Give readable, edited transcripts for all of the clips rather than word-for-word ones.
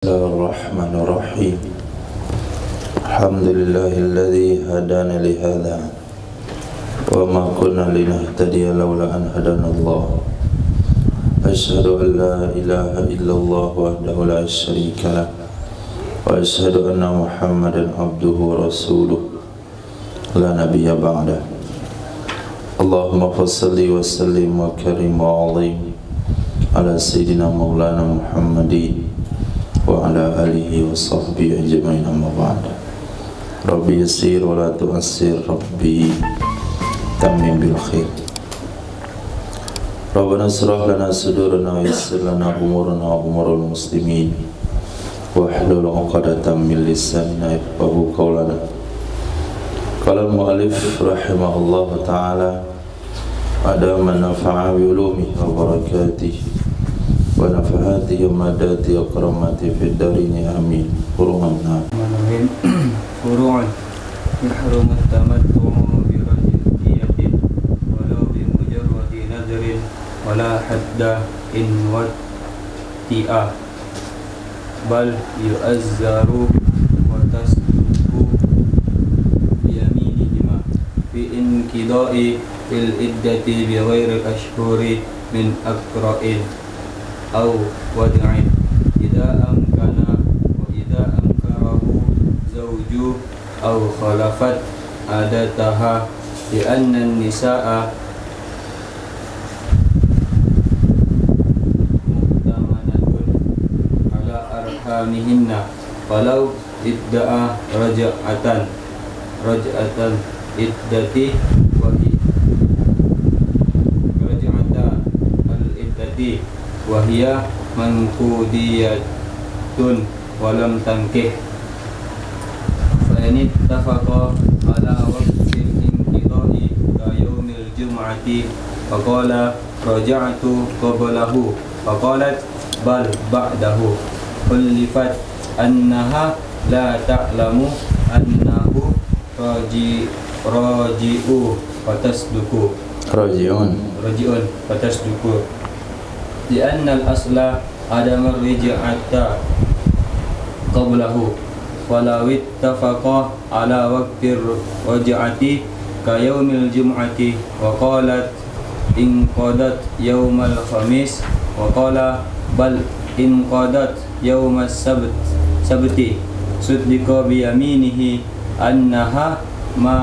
الرحمن الرحيم. الحمد لله الذي هدانا لهذا وما كنا لنهتدي لولا أن هدانا الله. أشهد أن لا إله إلا الله وحده لا شريك له وأشهد أن محمدا عبده ورسوله لا نبي بعده. اللهم صل وسلم وكرم وعظيم على سيدنا مولانا محمد وعلى آله وصحبه أجمعين. أما بعد. ربي يسير ولا تؤسر، ربي تمم بالخير. ربنا اشرح لنا صدورنا ويسر لنا أمورنا وأمور المسلمين واحلل عقدة من لساننا يفقهوا قولنا. قال المؤلف رحمه الله تعالى: أدام نفع بعلومه وبركاته ونفحاته ومداته وكراماته في الدارين آمين. فروعنا فروع يحرم التمتع برجية ولو بمجرد نذر ولا حد إن وطئ بل يؤزر وتصدق بيمينهما في انقضاء العدة بغير أشهر من أقرأ أو ودع إذا أمكن، وإذا أنكره زوج أو خالفت عادتها، لأن النساء مؤتمنة على أرحامهن، ولو ادعى رجعة العدة وهي منقودية ولم تنكح، فإن اتفقا على وقت الانقضاء كيوم الجمعة فقال رجعت قبله فقالت بل بعده، خلفت أنها لا تعلم أنه راجع فتصدق فتصدق لأن الأصل عدم الرجعة قبله، ولو اتفقا على وقت الرجعة كيوم الجمعة وقالت انقضت يوم الخميس وقال بل انقضت يوم السبت صدق بيمينه أنها ما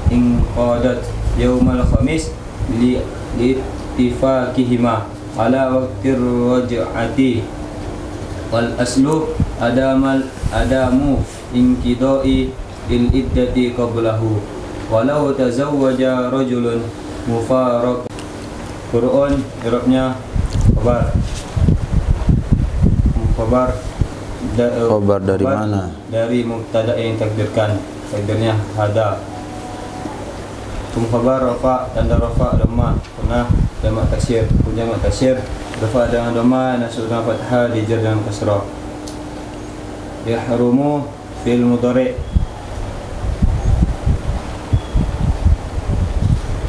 انقضت يوم الخميس لاتفاقهما على وقت الرجعة، والأصل عدم انقضاء العدة قبله. ولو تزوج رجل مفارق. Qur'an Arabnya Khobar dari mana? Dari mubtada yang takdirkan, takdirnya hada. Khabar rafa, tanda rafa dhamma, karena jamak taksir, jamak taksir rafa dengan dhamma, nasab dengan fathah, dijar dengan kasrah. Yahrumu fil mudhari'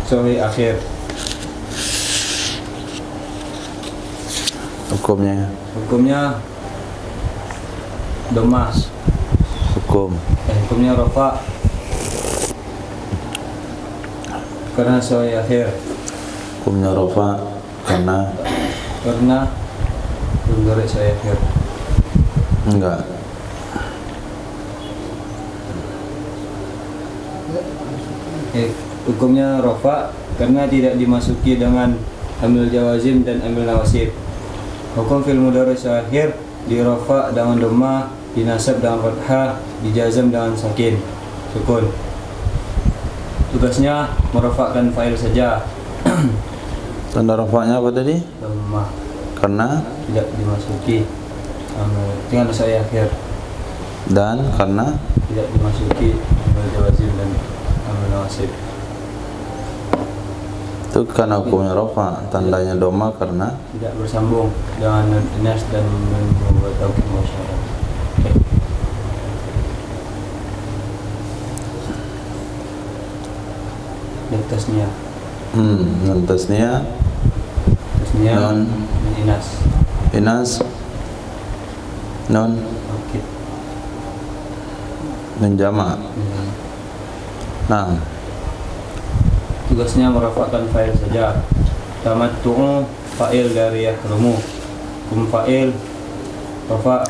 sahih akhir. Hukumnya dhamma. Hukumnya rafa karena sahih akhir. Hukumnya rafa karena mudhari' sahih akhir. Enggak. Hukumnya rafa karena tidak dimasuki dengan amil jawazim dan amil nawasib. Hukum fil mudhari' sahih akhir di rafa dengan dhamma, dinasab dengan fathah, dijazam dengan sakin sukun. Tugasnya merafakkan fa'il saja. Tanda rafanya apa tadi? Dhamma. Karena tidak dimasuki dengan sahih akhir. Dan karena tidak dimasuki amil jawazim dan amil nawasib. Itu karena hukumnya rafa, tandanya dhamma karena tidak bersambung dengan nas dan membuat tauhid masyarakat. Tasniyah. Tasniyah. Tasniyah. Inas. Nun Akid. nun jama'. Nah, Tugasnya merafakkan fa'il saja. Tamattu'u fa'il dari yahrumu. Kum fa'il rafa,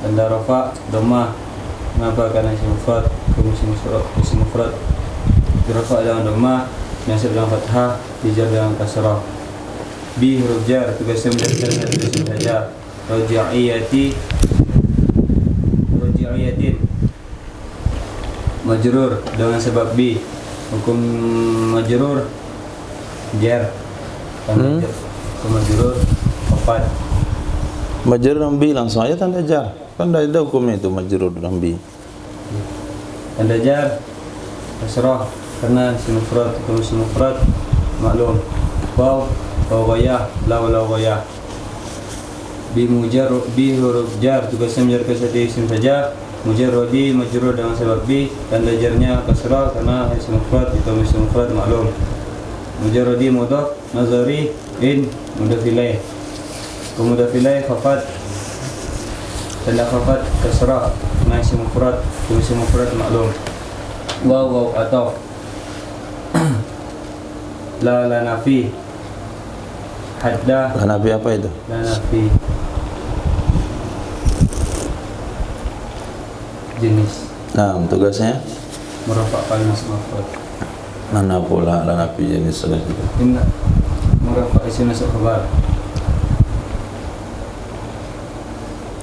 tanda rafa dhammah. Kenapa? Karena isim mufrad, isim mufrad dirafa dengan dhammah, nasab dengan fathah, dijar dengan kasrah. Bi huruf jar, tugasnya menjadikan isim saja. Raji'iyatin majrur dengan sebab bi. Hukum majrur jar, tanda jar. Hukum majrur empat. majrur dan bi langsung aja tanda jar. Kan ada hukumnya itu majrur dan bi. Tanda jar kasrah karena isim mufrad, hukum isim mufrad maklum. Waw ghayah, law ghayah. Bi huruf jar, tugasnya menjarkan satu isim saja. Mujarradi majrur dengan sebab bi, tanda jarnya kasrah karena isim mufrad, hukum isim mufrad maklum. Mujarradi mudhaf, nazari in mudhaf ilaih. Mudhaf ilaih khafat, tanda khafat kasrah karena isim mufrad, hukum isim mufrad maklum. Waw atau la nafi. Hadda Hanafi apa itu? la nafi. Jenis Nah, tugasnya merafakkan isim mufrad. mana pula Hanafi jenis tugas itu. Inna merafak isim nasab khabar.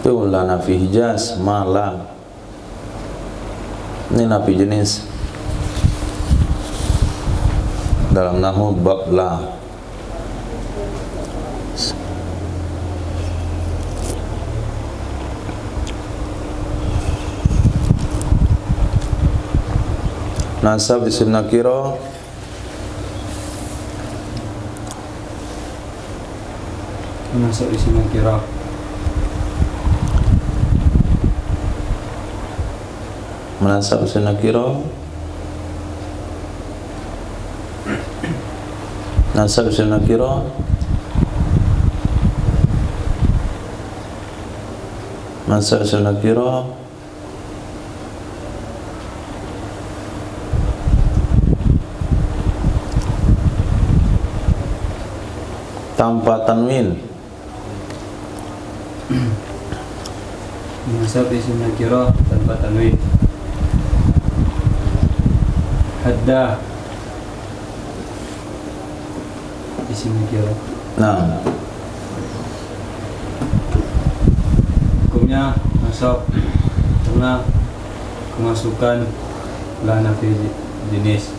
Itu Hanafi Hijaz, malam. Ini nafi jenis. Dalam nahwu bab la. Nasab isim nakira Nasab isim nakirah. menasab isim nakira nasab isim nakira nasab isim nakira tanpa tanwin. Nasab isim nakirah tanpa tanwin. Hadda isim nakirah. Nah, Hukumnya nasab karena kemasukan la nafi jenis.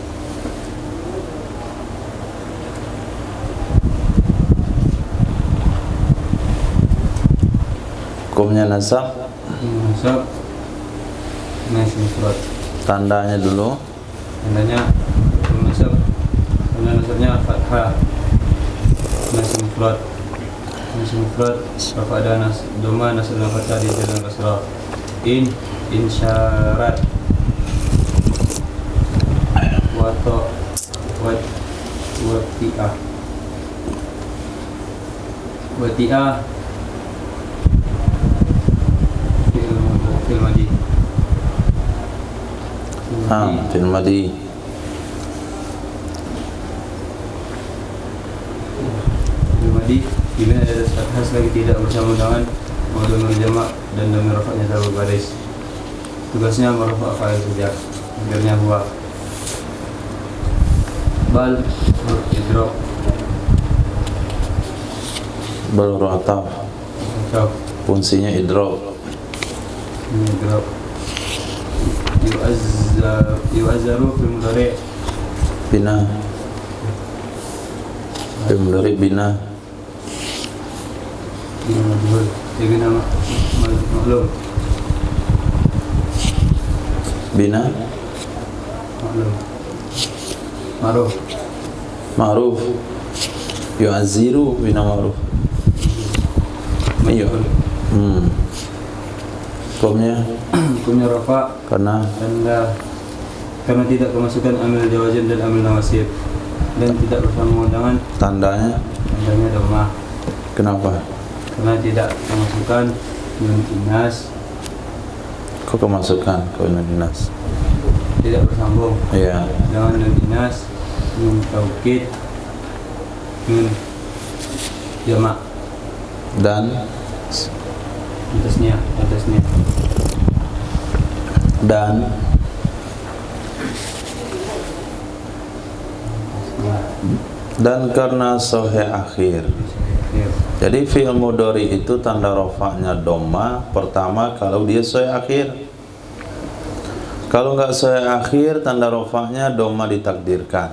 hukumnya nasab, Nasab isim mufrad. tandanya dulu. Tandanya nasab, tanda nasabnya fathah. Isim mufrad. Isim mufrad rafa ada dhamma, nasab dengan fathah, di jalan kasrah. Insyarat wato wati'ah fil madi. Fil madi. Fil madi bila ada fathah lagi tidak bersama dengan dhamir jamak dan dhamir rafa'nya tak berbaris. Tugasnya merfa' fa'il saja. Akhirnya huwa bal idrok Baru ataf, atau fungsinya idrok. idrok. Yu'azzaru fil mudhari'. Bina, fil mudhari bina. Bina majhul. Bina maklum. Bina Maklum. Ma'ruf. ma'ruf. Yu'azziru bina ma'ruf. Iya. Hukumnya Hukumnya rafa karena karena tidak kemasukan amil jawazim dan amil nawasib, dan tidak bersama dengan tandanya tandanya dhammah. kenapa? Karena tidak kemasukan nun inas Kok kemasukan ke nun inas? tidak bersambung Iya. dengan nun inas, nun taukid, nun jamak Dan atasnya dan karena sahih akhir. ya. Jadi fi'il mudhari itu tanda rafa'nya dhamma pertama kalau dia sahih akhir. Kalau enggak sahih akhir, tanda rafa'nya dhamma ditakdirkan.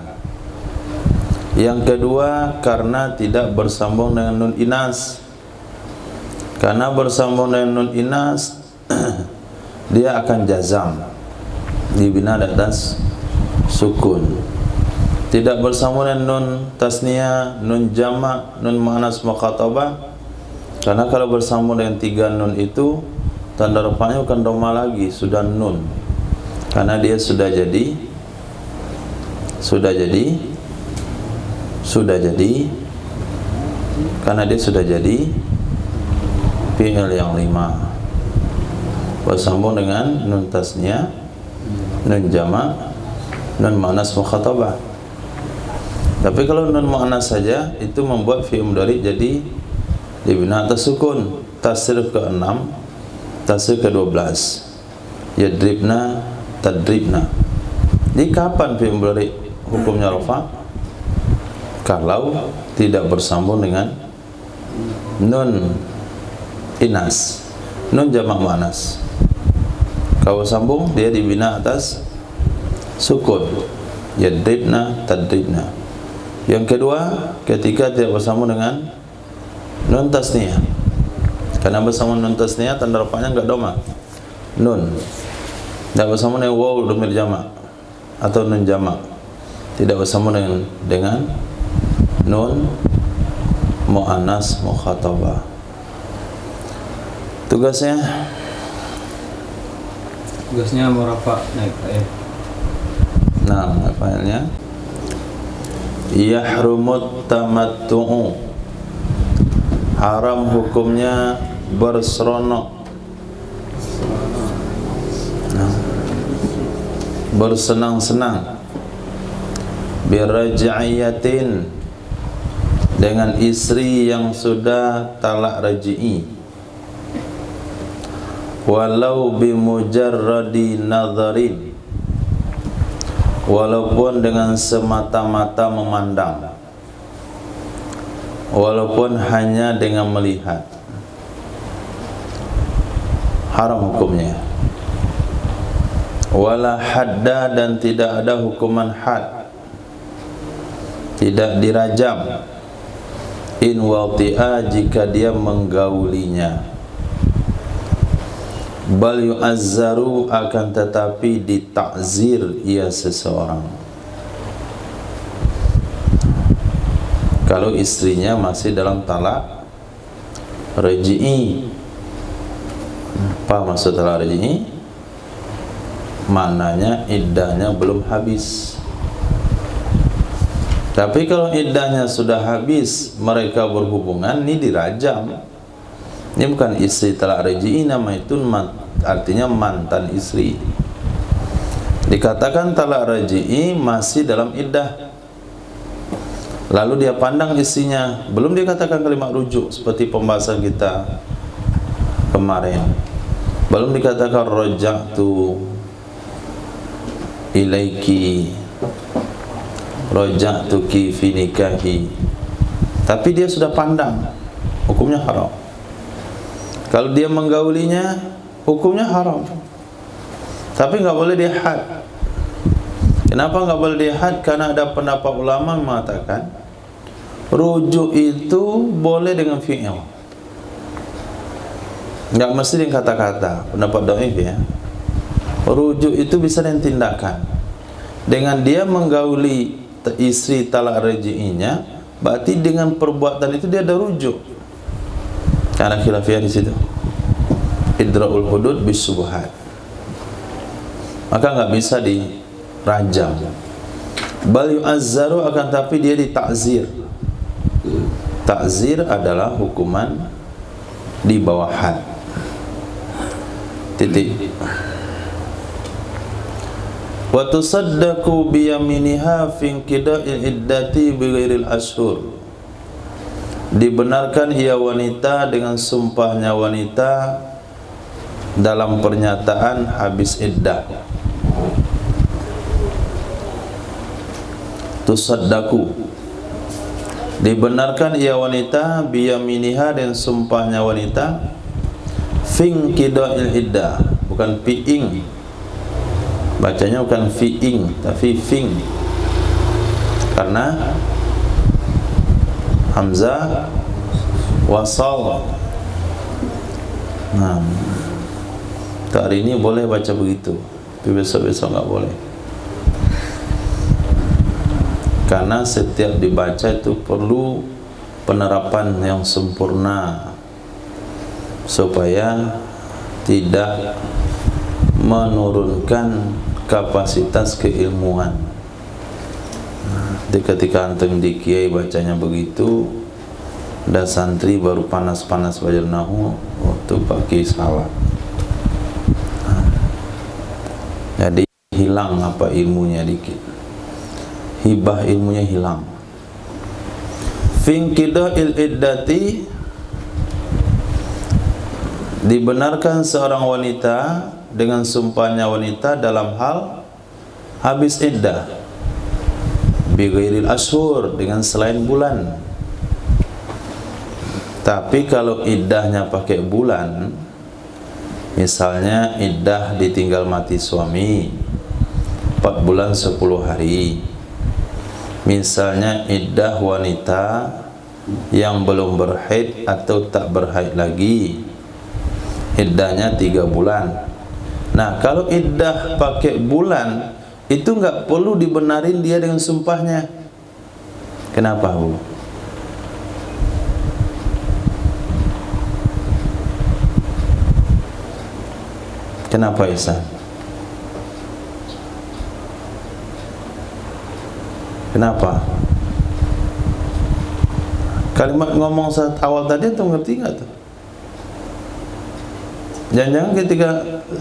Yang kedua, karena tidak bersambung dengan nun inas. Karena bersambung dengan nun inas dia akan jazam, dibina atas sukun. Tidak bersambung dengan nun tasniyah, nun jamak, nun muannas mukhatabah. Karena kalau bersambung dengan 3 nun itu, tanda rafa'nya bukan dhamma lagi, sudah nun. Karena dia sudah jadi karena dia sudah jadi fi'il yang 5 bersambung dengan nun tasniyah, nun jamak, nun muannas mukhatabah. Tapi kalau nun muannas saja itu membuat fi'il mudhari jadi dibina atas sukun. Tasrif ke-6, tasrif ke-12. Yadribna, tadribna. Di kapan fi'il mudhari hukumnya rafa? Kalau tidak bersambung dengan nun inas, nun jamak muannas. Kalau sambung dia dibina atas sukun. Yadribna, tadribna. Yang kedua, ketika tidak bersambung dengan nun tasniyah. Karena bersambung nun tasniyah tanda rafa'nya enggak dhamma. Nun. Tidak bersambung dengan waw dhamir jamak atau nun jamak. Tidak bersambung dengan nun muannas mukhatabah. Tugasnya murafa naik fa'il. Nah, fa'ilnya yahrumut tamattu'u, haram hukumnya berseronok, bersenang-senang, biraj'iyatin, dengan istri yang sudah talak raj'i, walau bimujarradi nadharin, walaupun dengan semata-mata memandang, walaupun hanya dengan melihat, haram hukumnya. Wala hadda, dan tidak ada hukuman had, tidak dirajam, in wati'a, jika dia menggaulinya. Bal yu'azzaru, akan tetapi ditakzir ia seseorang kalau istrinya masih dalam talak raj'i. Apa maksud talak raj'i? Maknanya iddahnya belum habis. Tapi kalau iddahnya sudah habis, mereka berhubungan, ini dirajam. Ini bukan istri talak raj'i, nama itu artinya mantan istri. Dikatakan talak raj'i masih dalam iddah, lalu dia pandang istrinya, belum dikatakan kalimat rujuk seperti pembahasan kita kemarin, belum dikatakan raja'tu ilaiki, raja'tuki fi nikahi, tapi dia sudah pandang, hukumnya haram. Kalau dia menggaulinya, hukumnya haram. Tapi nggak boleh dia had. Kenapa nggak boleh dia had? Karena ada pendapat ulama mengatakan rujuk itu boleh dengan fi'il, nggak mesti dengan kata-kata. Pendapat dhaif ya. Rujuk itu bisa dengan tindakan. Dengan dia menggauli istri talak raj'inya, berarti dengan perbuatan itu dia ada rujuk. Karena khilafiyah di situ. Idra'ul hudud bisubuhat. Maka nggak bisa dirajam. Bal yu'azzaru, akan tapi dia ditakzir. Takzir adalah hukuman di bawah had. titik. Wa tusaddaqu bi yaminiha fi inqida'il iddati bi ghairil ashhur. Dibenarkan ia wanita dengan sumpahnya wanita dalam pernyataan habis iddah. Tusaddaqu, dibenarkan ia wanita bi yaminiha dengan sumpahnya wanita fi inqida'il iddah, bukan fi'ing. Bacanya bukan fi'ing tapi fing, karena hamzah wasal. Nah, hari ini boleh baca begitu, tapi besok-besok nggak boleh, karena setiap dibaca itu perlu penerapan yang sempurna supaya tidak menurunkan kapasitas keilmuan. Jadi ketika antum di kiai bacanya begitu, dan santri baru panas-panas belajar nahu, waktu pakai salah. Jadi hilang apa ilmunya dikit, hibah ilmunya hilang. Finqida'il iddati, dibenarkan seorang wanita dengan sumpahnya wanita dalam hal habis iddah bi ghairil ashhur, dengan selain bulan. Tapi kalau iddahnya pakai bulan, misalnya iddah ditinggal mati suami 4 bulan 10 hari, misalnya iddah wanita yang belum berhaid atau tak berhaid lagi, iddahnya 3 bulan. Nah, kalau iddah pakai bulan, itu nggak perlu dibenarin dia dengan sumpahnya. Kenapa, Bu? Kenapa, Ihsan? Kenapa? Kalimat ngomong saat awal tadi antum ngerti nggak tuh? Jangan-jangan ketika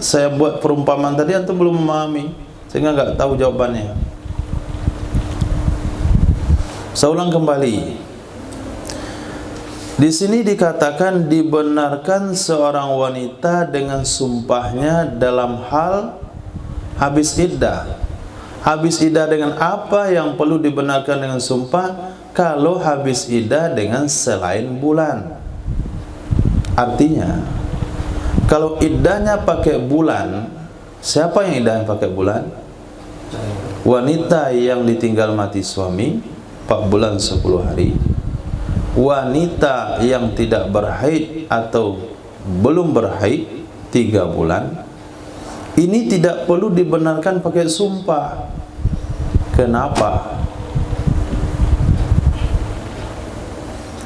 saya buat perumpamaan tadi antum belum memahami, sehingga nggak tahu jawabannya. Saya ulang kembali. Di sini dikatakan dibenarkan seorang wanita dengan sumpahnya dalam hal habis iddah. Habis iddah dengan apa yang perlu dibenarkan dengan sumpah? Kalau habis iddah dengan selain bulan. Artinya, kalau iddahnya pakai bulan, siapa yang iddahnya pakai bulan? Wanita yang ditinggal mati suami 4 bulan 10 hari. Wanita yang tidak berhaid atau belum berhaid 3 bulan. Ini tidak perlu dibenarkan pakai sumpah. Kenapa?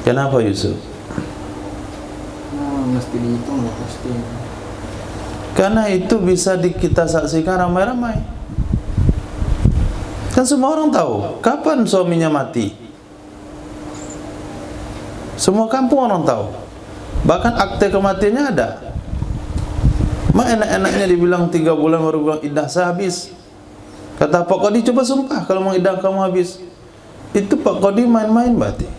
Kenapa, Yusuf? Mesti dihitung ya, pasti. Karena itu bisa kita saksikan ramai-ramai. Kan semua orang tahu kapan suaminya mati. Semua kampung orang tahu. Bahkan akte kematiannya ada. Mak enak-enaknya dibilang 3 bulan baru bilang iddah saya habis. Kata Pak Qadi, coba sumpah kalau mau iddah kamu habis. Itu Pak Qadi main-main berarti.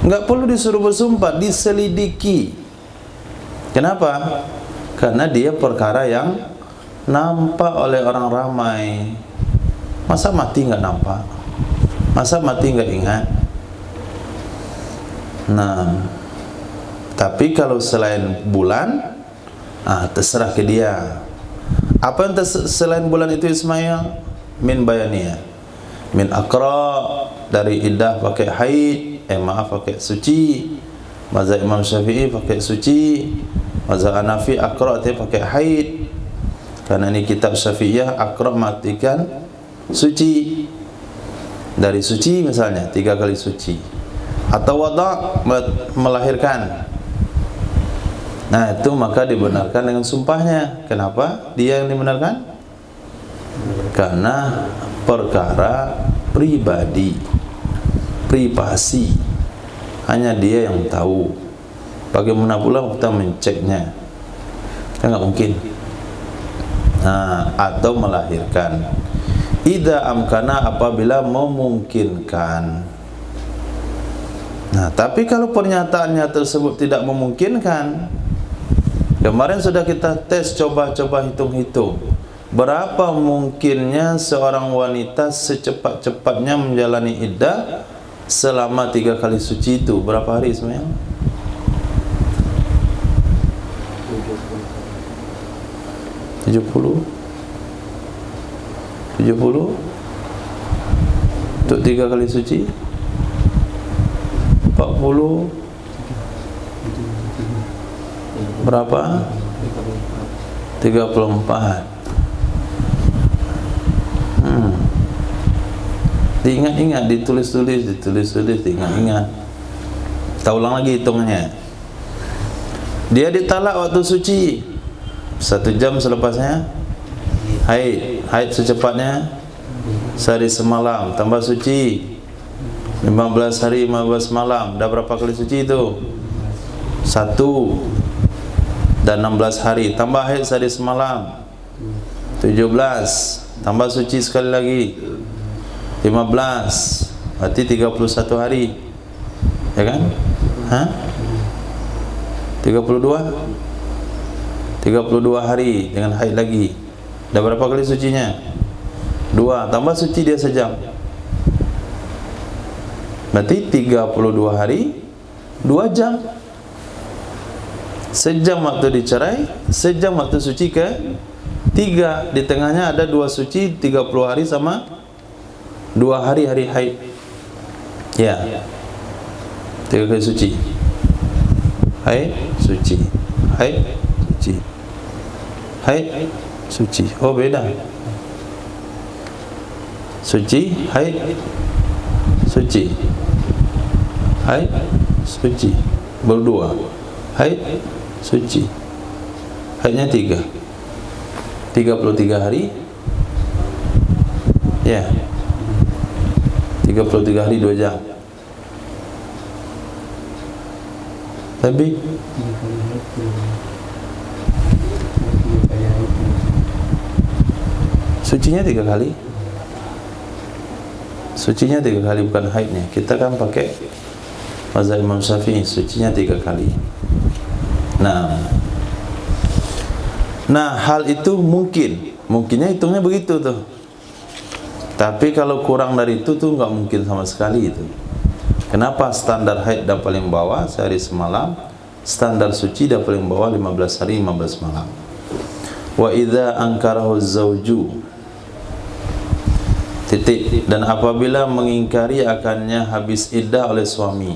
Enggak perlu disuruh bersumpah, diselidiki. Kenapa? Karena dia perkara yang nampak oleh orang ramai. Masa mati nggak nampak? Masa mati nggak ingat? Nah, tapi kalau selain bulan, terserah ke dia. Apa yang selain bulan itu, Ismail? Min bayaniyah, min akra, dari iddah pakai haid, pakai suci. Mazhab Imam Syafi'i pakai suci, mazhab Hanafi akra artinya pakai haid. Karena ini kitab Syafi'iyah, akra matikan suci. Dari suci misalnya 3 kali suci, atau wada, melahirkan. Nah, itu maka dibenarkan dengan sumpahnya. Kenapa dia yang dibenarkan? Karena perkara pribadi, privasi, hanya dia yang tahu. Bagaimana pula kita menceknya? Kan nggak mungkin. Nah, atau melahirkan. Idza amkana, apabila memungkinkan. Nah, tapi kalau pernyataannya tersebut tidak memungkinkan, kemarin sudah kita tes, coba-coba hitung-hitung berapa mungkinnya seorang wanita secepat-cepatnya menjalani iddah selama 3 kali suci itu. Berapa hari sebenarnya? 70 untuk 3 kali suci, 40 berapa? 34. Diingat-ingat, ditulis-tulis, diingat-ingat. Kita ulang lagi hitungannya. Dia ditalak waktu suci, 1 jam selepasnya haid secepatnya sehari semalam, tambah suci 15 hari 15 malam. Dah berapa kali suci itu? 1 dan 16 hari, tambah haid sehari semalam 17, tambah suci sekali lagi 15, berarti 31 hari, ya kan? 32 hari dengan haid lagi. Dah berapa kali sucinya? 2, tambah suci dia sejam, berarti 32 hari 2 jam. Sejam waktu dicerai, sejam waktu suci ke 3. Di tengahnya ada 2 suci, 30 hari sama 2 hari haid. Ya, 3 kali suci, haid suci, haid suci, haid suci. Oh, beda. Suci, haid suci, haid suci, berdua, haid suci, haidnya 3, 33 hari, ya, 33 hari 2 jam. Tapi sucinya 3 kali. Sucinya 3 kali, bukan haidnya. Kita kan pakai mazhab Imam Syafi'i, sucinya 3 kali. Nah, hal itu mungkinnya hitungnya begitu tuh. Tapi kalau kurang dari itu tuh nggak mungkin sama sekali itu. Kenapa? Standar haid dah paling bawah sehari semalam, standar suci dah paling bawah 15 hari 15 malam. Wa idza ankarahu zauju, titik, dan apabila mengingkari akannya habis iddah oleh suami.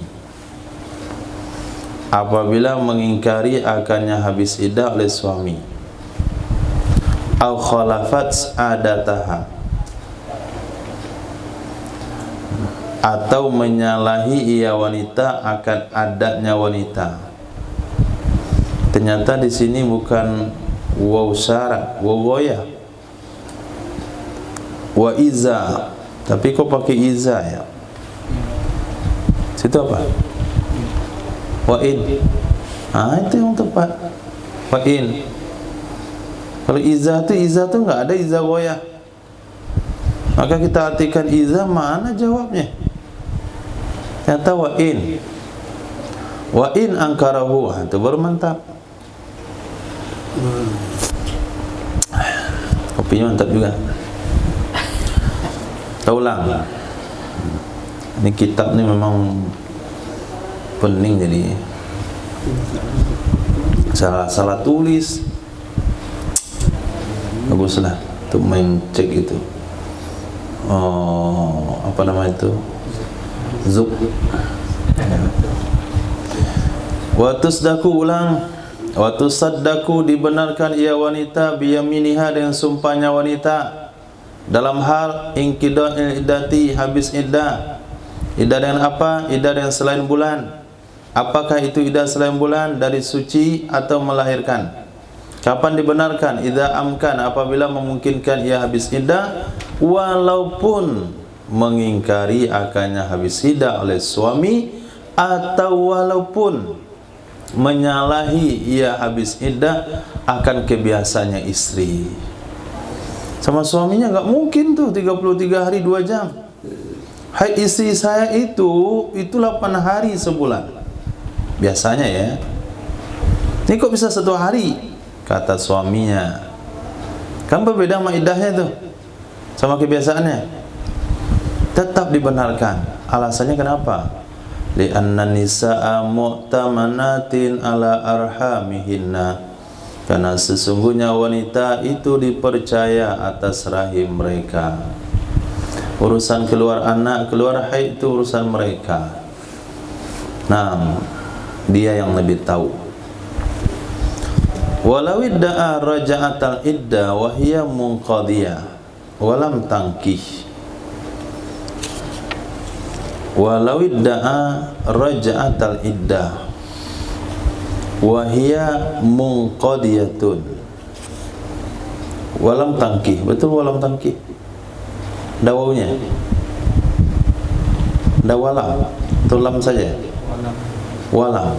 Apabila mengingkari akannya habis iddah oleh suami, au khalafat adataha, atau menyalahi ia wanita akan adatnya wanita. Ternyata di sini bukan waw syarat, waw goyah, wa iza, tapi kok pakai iza ya? Situ apa? Wa in. Itu yang tepat. Wa in. Kalau iza tuh enggak ada iza goyah. Maka kita artikan iza, mana jawabnya? Ternyata wa in. Wa in angkarahu, itu baru mantap. Kopinya mantap juga. Kita ulang. Ini kitab ni memang pening, jadi salah tulis. Baguslah untuk main cek itu. Apa nama itu? Zuk. Wa tusdaku, ulang. Wa tusaddaku, dibenarkan ia wanita biyaminiha, dengan sumpahnya wanita dalam hal inqida'il iddati, habis iddah. Iddah dengan apa? Iddah dengan selain bulan. Apakah itu iddah selain bulan? Dari suci atau melahirkan. Kapan dibenarkan? Idza amkan, apabila memungkinkan ia habis iddah, walaupun mengingkari akannya habis iddah oleh suami, atau walaupun menyalahi ia habis iddah akan kebiasaannya istri. Sama suaminya nggak mungkin tuh 33 hari 2 jam. Hai istri saya itu 8 hari sebulan biasanya ya. Ini kok bisa 1 hari? Kata suaminya. Kan berbeda sama iddahnya tuh, sama kebiasaannya. Tetap dibenarkan. Alasannya kenapa? Li'anna nisa'a mu'tamanatin ala arhamihinna. Karena sesungguhnya wanita itu dipercaya atas rahim mereka. Urusan keluar anak, keluar haid itu urusan mereka. Nah, dia yang lebih tahu. Walau idda'a raja'atal iddah wa hiya munqadiyah walam tankih. Walau idda'a raja'atal iddah wa hiya munqadiyatun walam tankih. Betul walam tankih? Dawaunya dawalam, tulam saja. Walam.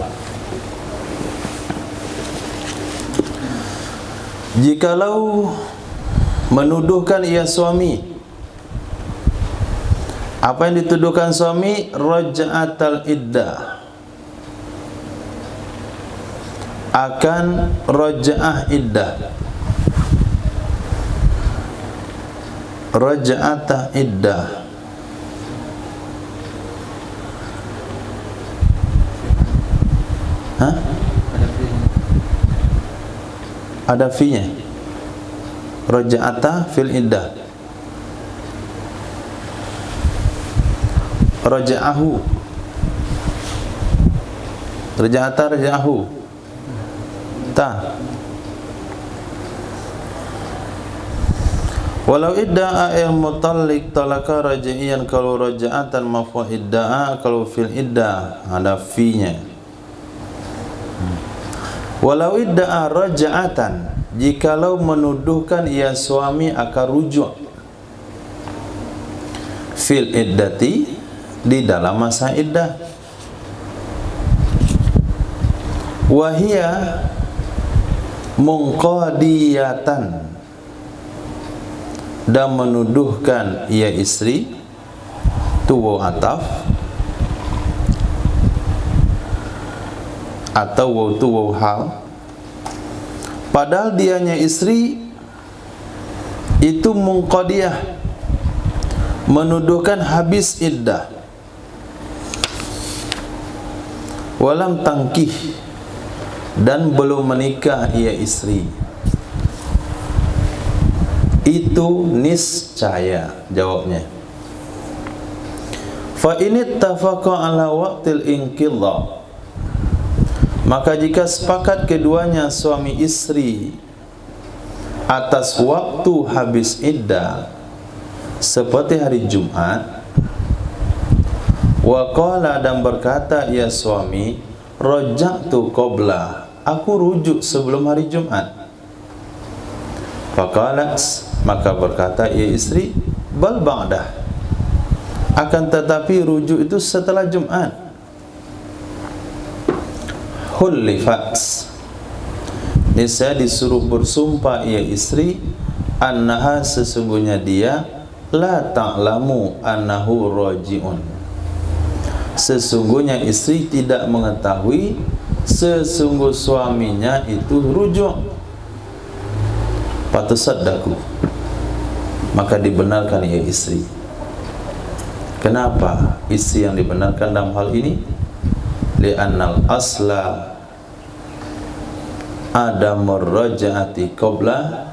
Jikalau menuduhkan ia suami, apa yang dituduhkan suami? Raja'atal iddah, akan raja'ah iddah, raja'atah iddah. Hah? Ada fi-nya. Raja'atah fil iddah. Raja'ahu. Raja'atah raja'ahu. Ta. Walau idda'a al-mutalliq talaka raja'iyan, kalau raja'atan maf'ul idda'a, kalau fil iddah ada fi-nya. Walau idda'a raja'atan, jikalau menuduhkan ia suami akan rujuk fil iddati, di dalam masa iddah, wahia munqadiyatan, dan menuduhkan ia istri, tuwa ataf atau wautu wau hal, padahal dianya istri itu munqadiyah, menuduhkan habis iddah, walam tangkih, dan belum menikah ia istri. Itu niscaya jawabnya. Fa in ittafaqa ala waqtil inqidha, maka jika sepakat keduanya suami istri atas waktu habis iddah seperti hari Jumat, wa qala, dan berkata ia suami, raja'tu qabla, aku rujuk sebelum hari Jumat. Faqalat, maka berkata ia istri, bal ba'dah, akan tetapi rujuk itu setelah Jumat. Hullifat, niscaya disuruh bersumpah ia istri, annaha, sesungguhnya dia, la ta'lamu annahu raji'un, sesungguhnya istri tidak mengetahui sesungguh suaminya itu rujuk. Fatusaddaku, maka dibenarkan ia istri. Kenapa istri yang dibenarkan dalam hal ini? Li'annal asla adamur raja'ati qabla,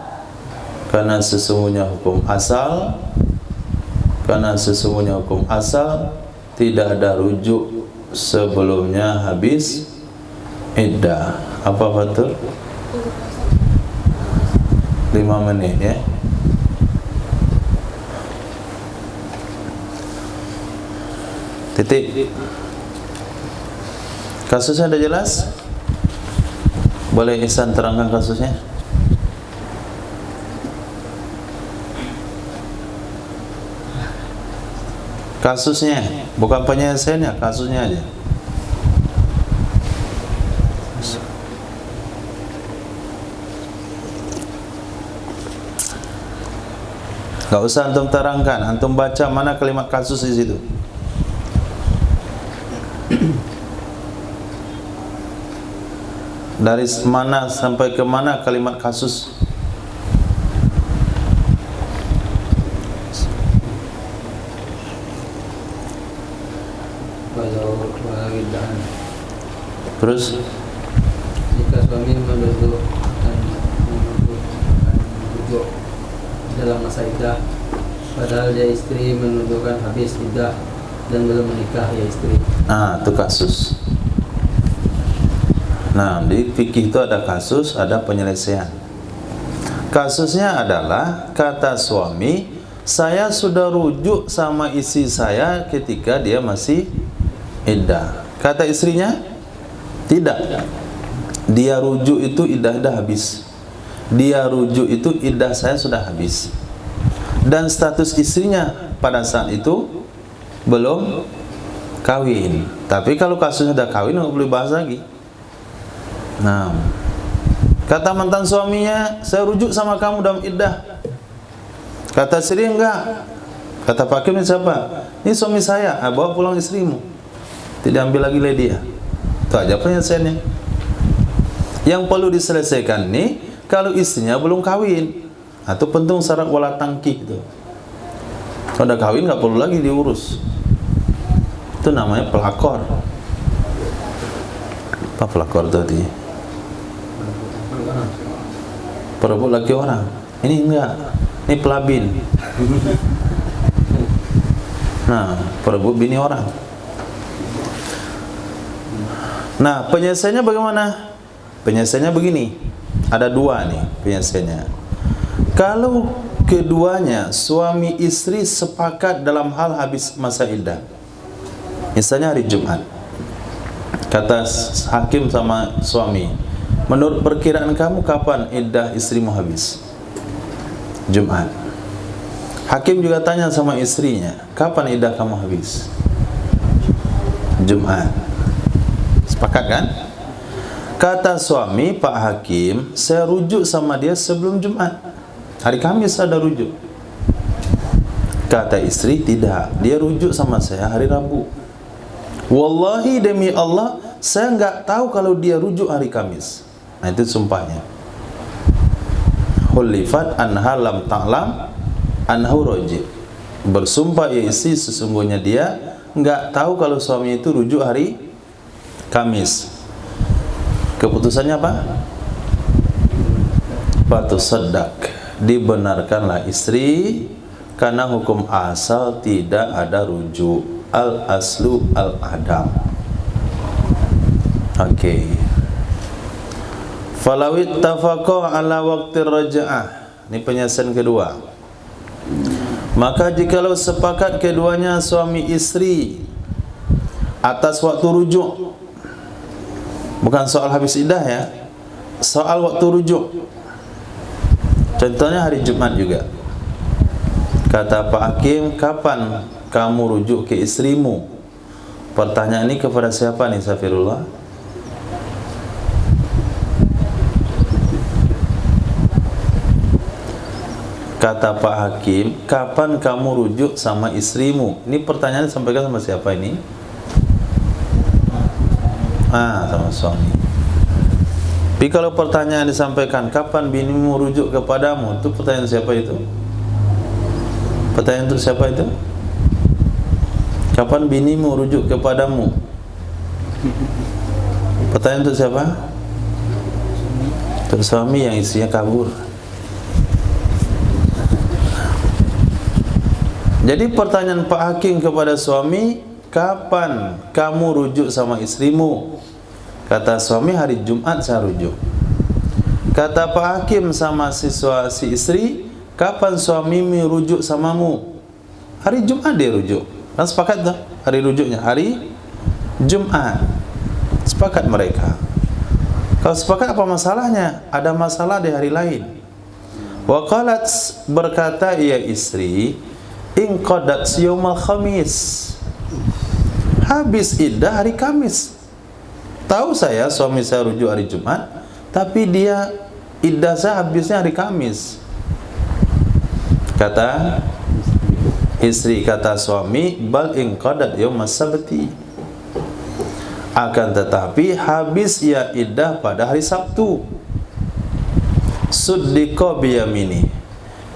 karena sesungguhnya hukum asal, tidak ada rujuk sebelumnya habis iddah. Apa betul? 5 menit ya. Titik. Kasusnya ada jelas? Boleh Ihsan terangkan kasusnya? Kasusnya, bukan penyelesaiannya, kasusnya aja. Enggak usah antum terangkan, antum baca mana kalimat kasus di situ. Dari mana sampai ke mana kalimat kasus? Walau walidan. Terus Jika suami menuduh dalam masa iddah, padahal dia istri menuduhkan habis iddah dan belum menikah ya istri. itu kasus. Nah, di fikih itu ada kasus, ada penyelesaian. Kasusnya adalah kata suami, saya sudah rujuk sama istri saya ketika dia masih iddah. Kata istrinya, tidak. Dia rujuk itu iddah habis. Dia rujuk itu iddah saya sudah habis. Dan status istrinya pada saat itu belum kawin. Tapi kalau kasusnya sudah kawin, nggak boleh bahas lagi. Nah, kata mantan suaminya, saya rujuk sama kamu dalam iddah. Kata istri, enggak. Kata Pak Hakim, ini siapa? Ini suami saya. Bawa pulang istrimu. Tidak ambil lagi oleh dia. Itu aja penyelesaiannya. Yang perlu diselesaikan nih, kalau istrinya belum kawin, atau penting syarat wala tangkih itu. Kalau udah kawin nggak perlu lagi diurus. Itu namanya pelakor. Apa pelakor tadi? Perebut laki orang. Ini enggak. Ini pelabin. Nah, perebut bini orang. Nah, penyelesaiannya bagaimana? Penyelesaiannya begini. Ada dua nih penyelesaiannya. Kalau keduanya suami istri sepakat dalam hal habis masa iddah, misalnya hari Jumat, kata hakim sama suami, menurut perkiraan kamu kapan iddah istrimu habis? Jumat. Hakim juga tanya sama istrinya, kapan iddah kamu habis? Jumat. Sepakat kan? Kata suami, Pak Hakim, saya rujuk sama dia sebelum Jumat. Hari Kamis ada rujuk. Kata istri, tidak. Dia rujuk sama saya hari Rabu. Wallahi demi Allah, saya nggak tahu kalau dia rujuk hari Kamis. Nah, itu sumpahnya. Hulifat anha lam ta'lam anhu roji. Bersumpah ya istri, sesungguhnya dia nggak tahu kalau suami itu rujuk hari Kamis. Keputusannya apa? Fatusaddaq, dibenarkanlah istri karena hukum asal tidak ada rujuk. Al aslu al adam. Oke. Falawit tafaqa ala waqti raja'ah. Ini penyelesaian kedua. Maka jikalau sepakat keduanya suami istri atas waktu rujuk, bukan soal habis iddah ya, soal waktu rujuk. Contohnya hari Jumat juga. Kata Pak Hakim, kapan kamu rujuk ke istrimu? Pertanyaan ini kepada siapa nih, Safirullah? Kata Pak Hakim, kapan kamu rujuk sama istrimu? Ini pertanyaan disampaikan sama siapa ini? Sama suami. Tapi kalau pertanyaan disampaikan, kapan binimu rujuk kepadamu? Itu pertanyaan siapa itu? Pertanyaan untuk siapa itu? Kapan binimu rujuk kepadamu? Pertanyaan untuk siapa? Untuk suami yang istrinya kabur. Jadi pertanyaan Pak Hakim kepada suami, kapan kamu rujuk sama istrimu? Kata suami, hari Jumat saya rujuk. Kata Pak Hakim sama si istri, kapan suamimu rujuk samamu? Hari Jumat dia rujuk. Kan sepakat tuh hari rujuknya, hari Jumat. Sepakat mereka. Kalau sepakat apa masalahnya? Ada masalah di hari lain. Wa qalat, berkata ia istri, in qadat yaumal khamis, habis iddah hari Kamis. Tahu saya suami saya rujuk hari Jumat, tapi dia iddah saya habisnya hari Kamis. Kata Istri kata suami, bal inqadat yaumas sabti, akan tetapi habis ia iddah pada hari Sabtu. Suddiqa biyamini,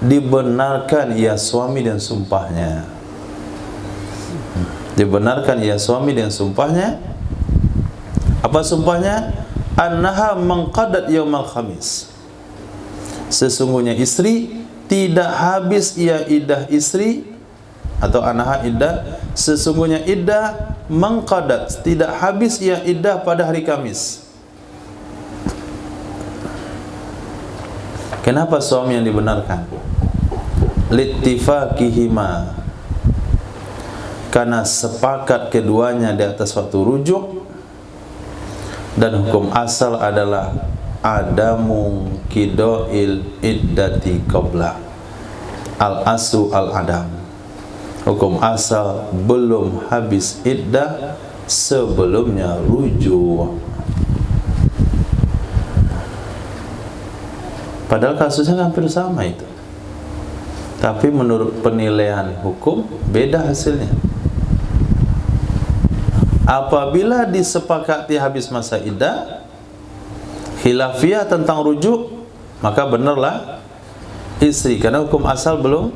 dibenarkan ia suami dan sumpahnya. Dibenarkan ia suami dan sumpahnya. Apa sumpahnya? Annaha mangqadat yaumal khamis, sesungguhnya istri tidak habis ia iddah istri, atau annaha iddah, sesungguhnya iddah mangqadat, tidak habis ia iddah pada hari Kamis. Kenapa suami yang dibenarkan? Littifaqihima, karena sepakat keduanya di atas waktu rujuk, dan hukum asal adalah adamu kidoil iddati qabla, al asu al adam. Hukum asal belum habis iddah sebelumnya rujuk. Padahal kasusnya hampir sama itu, tapi menurut penilaian hukum beda hasilnya. Apabila disepakati habis masa iddah, khilafiyah tentang rujuk, maka benarlah istri, karena hukum asal belum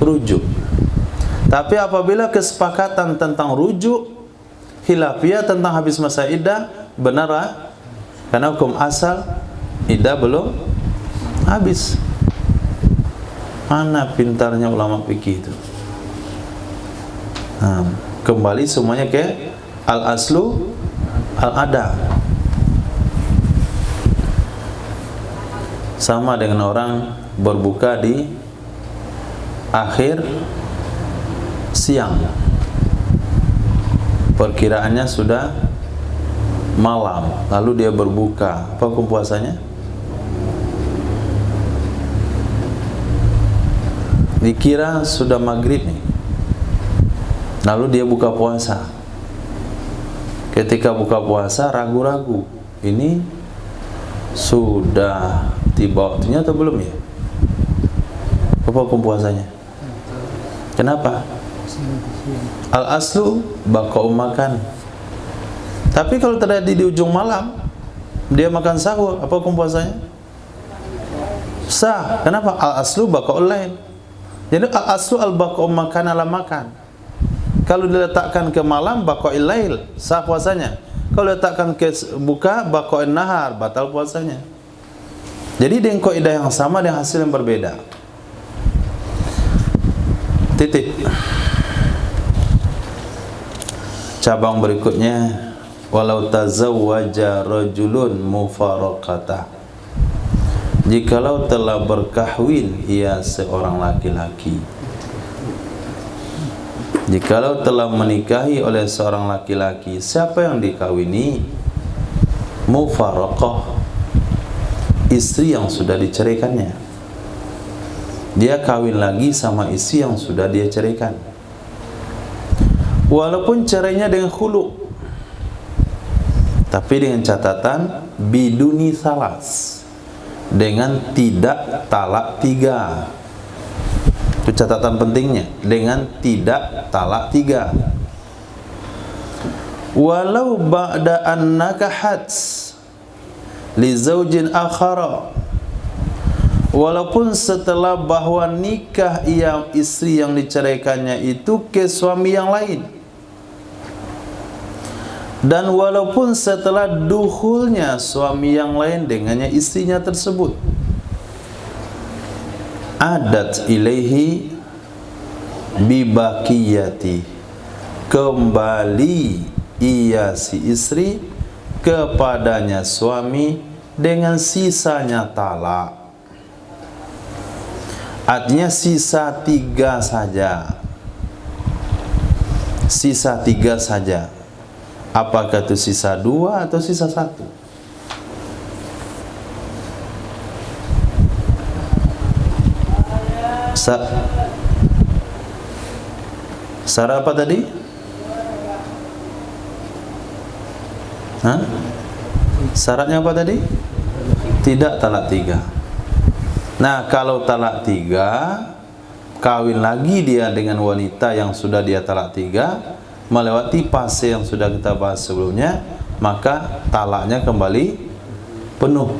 rujuk. Tapi apabila kesepakatan tentang rujuk, khilafiyah tentang habis masa iddah, benarlah, karena hukum asal iddah belum habis. Mana pintarnya ulama fikih itu. Nah, kembali semuanya ke al-aslu al-ada. Sama dengan orang berbuka di akhir siang, perkiraannya sudah malam, lalu dia berbuka, apa hukum puasanya? Dikira sudah maghrib nih, lalu dia buka puasa. Ketika buka puasa ragu-ragu, ini sudah tiba waktunya atau belum ya? Apa hukum puasanya? Kenapa? Al-aslu baqa'u makan. Tapi kalau terjadi di ujung malam, dia makan sahur, apa hukum puasanya? Sah. Kenapa? Al-aslu baqa'ul lail. Jadi al-aslu al-baqa'u makan ala makan. Kalau diletakkan ke malam, baqa'il lail, sah puasanya. Kalau diletakkan ke buka, baqa'in nahar, batal puasanya. Jadi dengan kaidah yang sama dengan hasil yang berbeda. Titik. Cabang berikutnya, walau tazawwaja rajulun mufaraqata, jikalau telah berkahwin ia seorang laki-laki, jikalau telah menikahi oleh seorang laki-laki, siapa yang dikawini? Mufaraqah, istri yang sudah diceraikannya. Dia kawin lagi sama istri yang sudah dia ceraikan, walaupun cerainya dengan khulu, tapi dengan catatan biduni salas, dengan tidak talak tiga. Itu catatan pentingnya, dengan tidak talak tiga. Walau ba'da an nakahat li zaujin akhara, walaupun setelah bahwa nikah ia istri yang diceraikannya itu ke suami yang lain, dan walaupun setelah dukhulnya suami yang lain dengannya istrinya tersebut, adat ilaihi bibakiyati, kembali ia si istri kepadanya suami dengan sisanya talak. Artinya sisa tiga saja, sisa tiga saja. Apakah itu sisa dua atau sisa satu? Syarat apa tadi? Hah? Syaratnya apa tadi? Tidak talak tiga. Nah, kalau talak tiga, kawin lagi dia dengan wanita yang sudah dia talak 3, melewati fase yang sudah kita bahas sebelumnya, maka talaknya kembali penuh.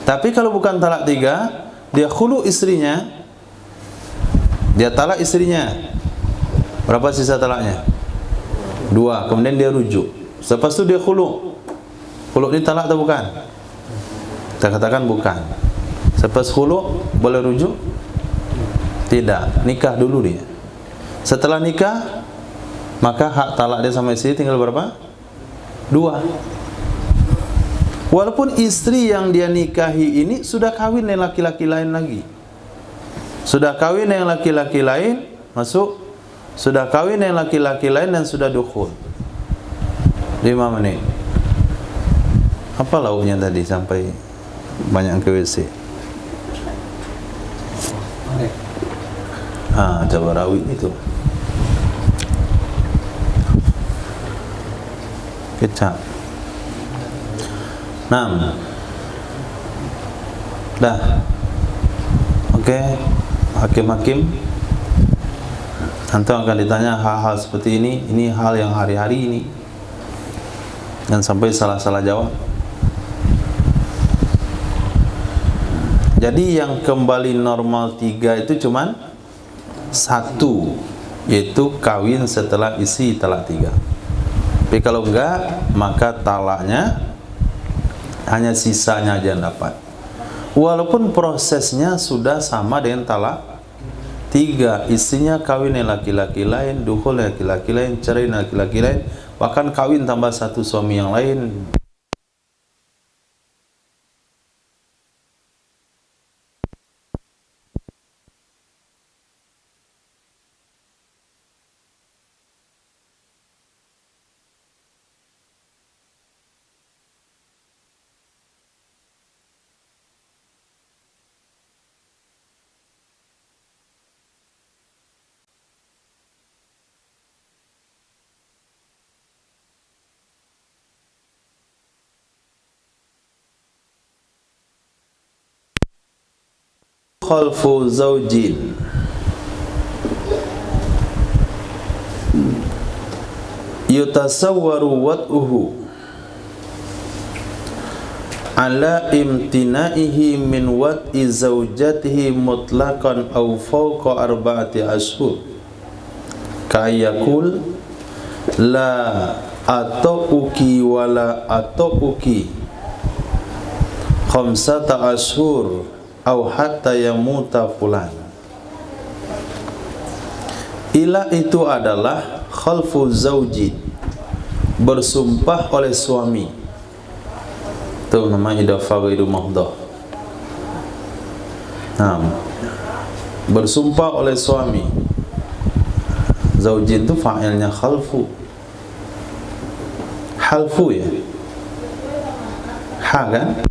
Tapi kalau bukan talak 3, dia khulu istrinya, dia talak istrinya, berapa sisa talaknya? 2, kemudian dia rujuk. Lepas itu dia khulu. Khulu ini talak atau bukan? Kita katakan bukan. Lepas khulu boleh rujuk? Tidak, nikah dulu dia. Setelah nikah, maka hak talak dia sama istri tinggal berapa? 2. Walaupun istri yang dia nikahi ini sudah kawin dengan laki-laki lain lagi, sudah kawin dengan laki-laki lain, masuk, sudah kawin dengan laki-laki lain dan sudah dukhul 5 menit. Apa lauknya tadi sampai banyak ke WC? Cabai rawit itu, kecap. 6. Dah. Oke, hakim-hakim, antum akan ditanya hal-hal seperti ini hal yang hari-hari ini, dan sampai salah-salah jawab. Jadi yang kembali normal 3 itu cuman 1, yaitu kawin setelah isi talak 3. Tapi kalau enggak, maka talaknya hanya sisanya aja dapat. Walaupun prosesnya sudah sama dengan talak 3, istrinya kawin dengan laki-laki lain, dukhul laki-laki lain, cerai laki-laki lain, bahkan kawin tambah 1 suami yang lain. Khalfu zawjin yutasawwaru wat'uhu ala imtinaihi min wat'i zawjatihi mutlaqan aw fawqa 4 ashhur kayakul la atauki wala atauki 5 ashhur aw hatta yamuta fulan. Ila itu adalah khalfu zauji, bersumpah oleh suami. Itu namanya idafah ghairu mahdhah. Bersumpah oleh suami. Zaujin itu fa'ilnya khalfu. Halfu ya, ha kan?